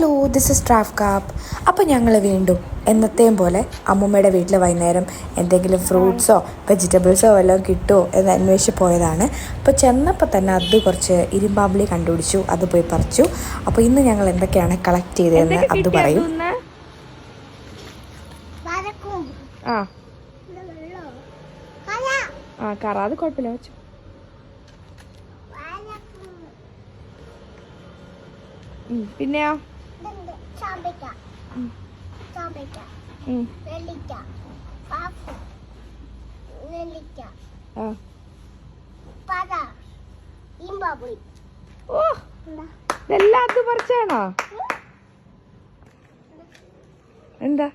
Hello, this is ട്രാഫ് കാപ്പ്. അപ്പോൾ ഞങ്ങൾ വീണ്ടും എന്നത്തെയും പോലെ അമ്മൂമ്മയുടെ വീട്ടിൽ വൈകുന്നേരം എന്തെങ്കിലും ഫ്രൂട്ട്സോ വെജിറ്റബിൾസോ വല്ലതും കിട്ടുമോ എന്ന് അന്വേഷിച്ച് പോയതാണ്. അപ്പോൾ ചെന്നപ്പോൾ തന്നെ അത് കുറച്ച് ഇരുമ്പാമ്പിളി കണ്ടുപിടിച്ചു, അത് പോയി പറിച്ചു. അപ്പോൾ ഇന്ന് ഞങ്ങൾ എന്തൊക്കെയാണ് കളക്ട് ചെയ്തതെന്ന് അത് പറയും. അത് കുഴപ്പമില്ല, വെച്ചു. പിന്നെയോ ഇതെല്ലാം അത് പറിച്ചാണോ? എന്താ